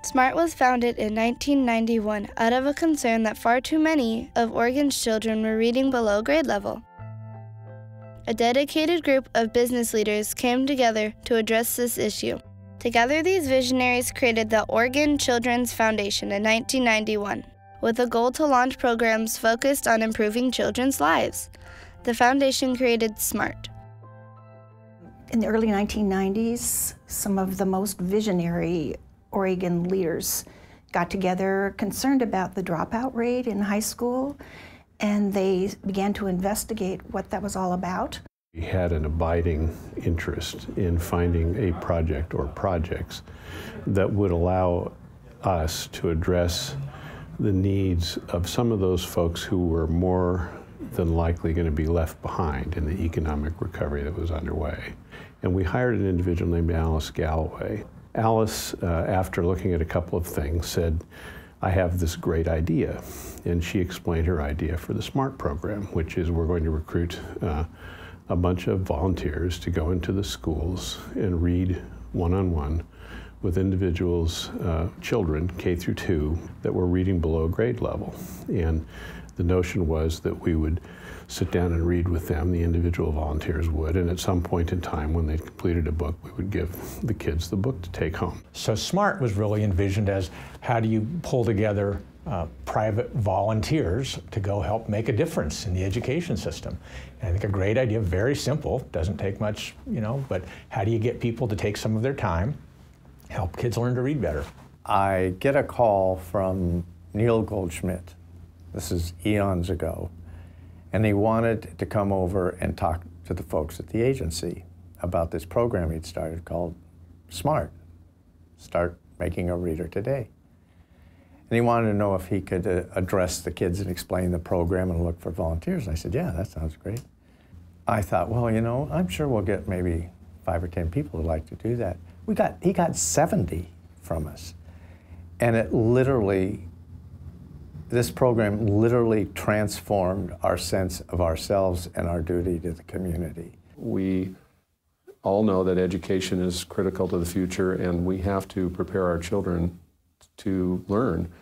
SMART was founded in 1991 out of a concern that far too many of Oregon's children were reading below grade level. A dedicated group of business leaders came together to address this issue. Together, these visionaries created the Oregon Children's Foundation in 1991, with a goal to launch programs focused on improving children's lives. The foundation created SMART. In the early 1990s, some of the most visionary Oregon leaders got together concerned about the dropout rate in high school, and they began to investigate what that was all about. We had an abiding interest in finding a project or projects that would allow us to address the needs of some of those folks who were more than likely going to be left behind in the economic recovery that was underway. And we hired an individual named Alice Galloway. Alice, after looking at a couple of things, said, I have this great idea. And she explained her idea for the SMART program, which is we're going to recruit a bunch of volunteers to go into the schools and read one-on-one with individuals, children, K through 2, that were reading below grade level. And the notion was that we would sit down and read with them, the individual volunteers would, and at some point in time when they completed a book, we would give the kids the book to take home. So SMART was really envisioned as how do you pull together private volunteers to go help make a difference in the education system. And I think a great idea, very simple, doesn't take much, but how do you get people to take some of their time, help kids learn to read better? I get a call from Neil Goldschmidt. This is eons ago. And he wanted to come over and talk to the folks at the agency about this program he'd started called SMART, Start Making a Reader Today. And he wanted to know if he could address the kids and explain the program and look for volunteers. And I said, yeah, that sounds great. I thought, well, I'm sure we'll get maybe 5 or 10 people who'd like to do that. He got 70 from us. And it literally, this program literally transformed our sense of ourselves and our duty to the community. We all know that education is critical to the future, and we have to prepare our children to learn,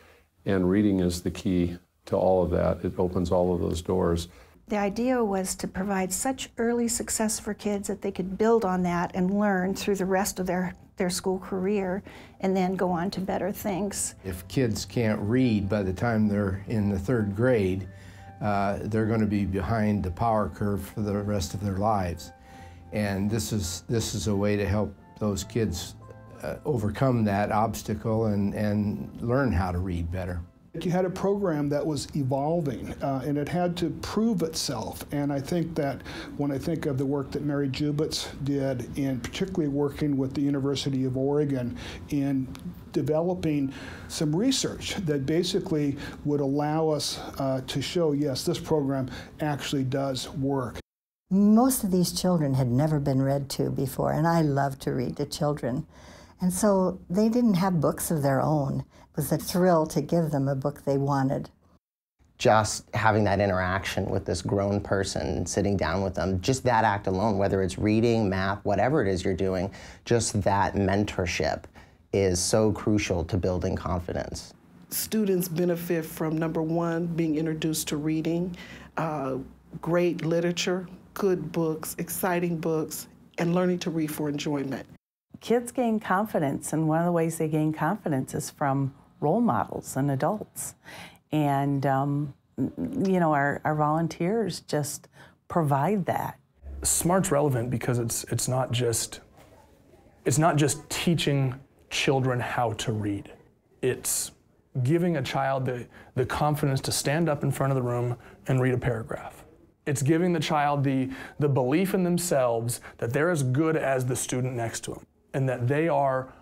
and reading is the key to all of that. It opens all of those doors. The idea was to provide such early success for kids that they could build on that and learn through the rest of their school career and then go on to better things. If kids can't read by the time they're in the 3rd grade, they're going to be behind the power curve for the rest of their lives. And this is a way to help those kids overcome that obstacle and learn how to read better. You had a program that was evolving, and it had to prove itself. And I think that when I think of the work that Mary JUBITZ did, and particularly working with the University of Oregon in developing some research that basically would allow us to show, yes, this program actually does work. Most of these children had never been read to before, and I love to read to children. And so they didn't have books of their own. It was a thrill to give them a book they wanted. Just having that interaction with this grown person, sitting down with them, just that act alone, whether it's reading, math, whatever it is you're doing, just that mentorship is so crucial to building confidence. Students benefit from, number one, being introduced to reading, great literature, good books, exciting books, and learning to read for enjoyment. Kids gain confidence, and one of the ways they gain confidence is from role models and adults. And, our volunteers just provide that. SMART's relevant because it's not just teaching children how to read. It's giving a child the confidence to stand up in front of the room and read a paragraph. It's giving the child the belief in themselves that they're as good as the student next to them, and that they are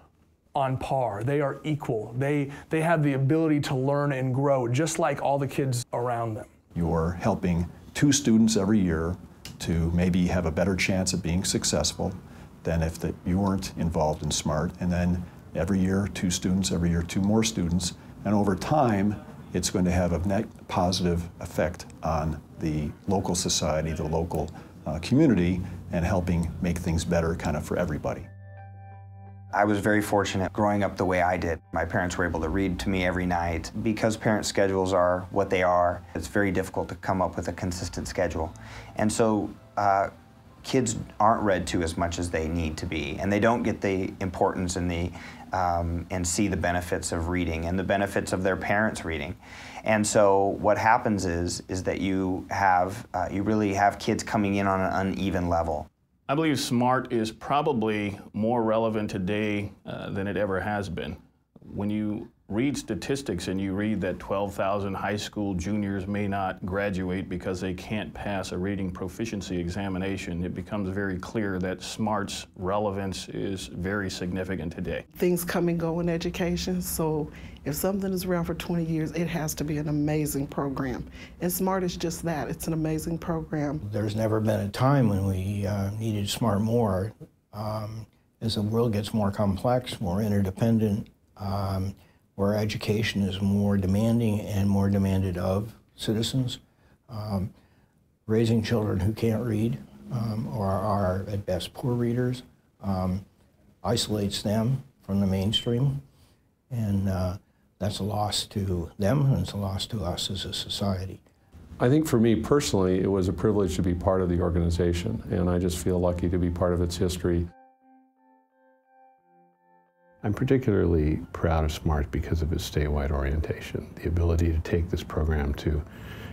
on par, they are equal, they have the ability to learn and grow just like all the kids around them. You're helping 2 students every year to maybe have a better chance of being successful than if you weren't involved in SMART, and then every year 2 students, every year 2 more students, and over time it's going to have a net positive effect on the local society, the local community, and helping make things better kind of for everybody. I was very fortunate growing up the way I did. My parents were able to read to me every night. Because parent schedules are what they are, it's very difficult to come up with a consistent schedule. And so kids aren't read to as much as they need to be, and they don't get the importance and and see the benefits of reading and the benefits of their parents reading. And so what happens is that you really have kids coming in on an uneven level. I believe SMART is probably more relevant today than it ever has been. When you read statistics and you read that 12,000 high school juniors may not graduate because they can't pass a reading proficiency examination, it becomes very clear that SMART's relevance is very significant today. Things come and go in education, so if something is around for 20 years, it has to be an amazing program. And SMART is just that, it's an amazing program. There's never been a time when we needed SMART more. As the world gets more complex, more interdependent, where education is more demanding and more demanded of citizens. Raising children who can't read or are at best poor readers isolates them from the mainstream, and that's a loss to them and it's a loss to us as a society. I think for me personally, it was a privilege to be part of the organization, and I just feel lucky to be part of its history. I'm particularly proud of SMART because of its statewide orientation, the ability to take this program to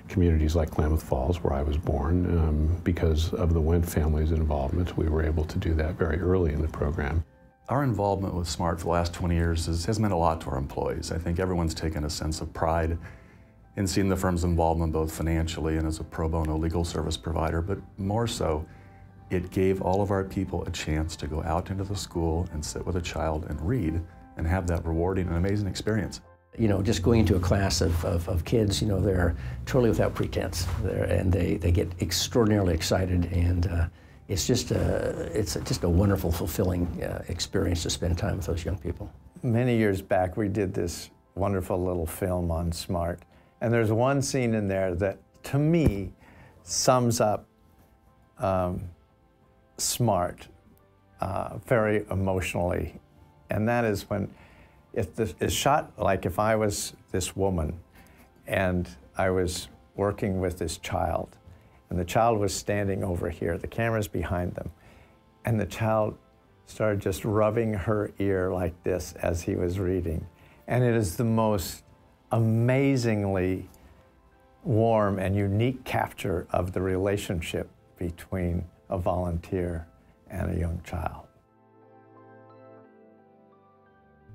communities like Klamath Falls, where I was born. Because of the WINNE family's involvement, we were able to do that very early in the program. Our involvement with SMART for the last 20 years has meant a lot to our employees. I think everyone's taken a sense of pride in seeing the firm's involvement both financially and as a pro bono legal service provider, but more so, it gave all of our people a chance to go out into the school and sit with a child and read and have that rewarding and amazing experience. You know, just going into a class of kids, you know, they're totally without pretense, and they get extraordinarily excited, and it's just a wonderful, fulfilling experience to spend time with those young people. Many years back, we did this wonderful little film on SMART, and there's one scene in there that, to me, sums up SMART very emotionally, and that is when it's shot like if I was this woman and I was working with this child, and the child was standing over here, the camera's behind them, and the child started just rubbing her ear like this as he was reading. And it is the most amazingly warm and unique capture of the relationship between a volunteer and a young child.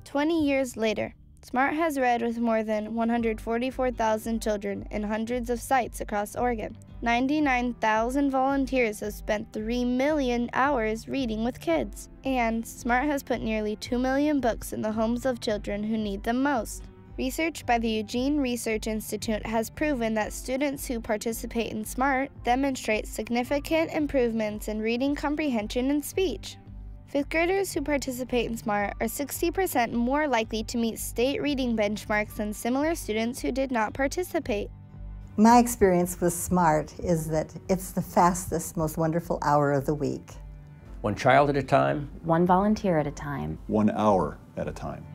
20 years later, SMART has read with more than 144,000 children in hundreds of sites across Oregon. 99,000 volunteers have spent 3 million hours reading with kids. And SMART has put nearly 2 million books in the homes of children who need them most. Research by the Eugene Research Institute has proven that students who participate in SMART demonstrate significant improvements in reading comprehension and speech. Fifth graders who participate in SMART are 60% more likely to meet state reading benchmarks than similar students who did not participate. My experience with SMART is that it's the fastest, most wonderful hour of the week. One child at a time. One volunteer at a time. 1 hour at a time.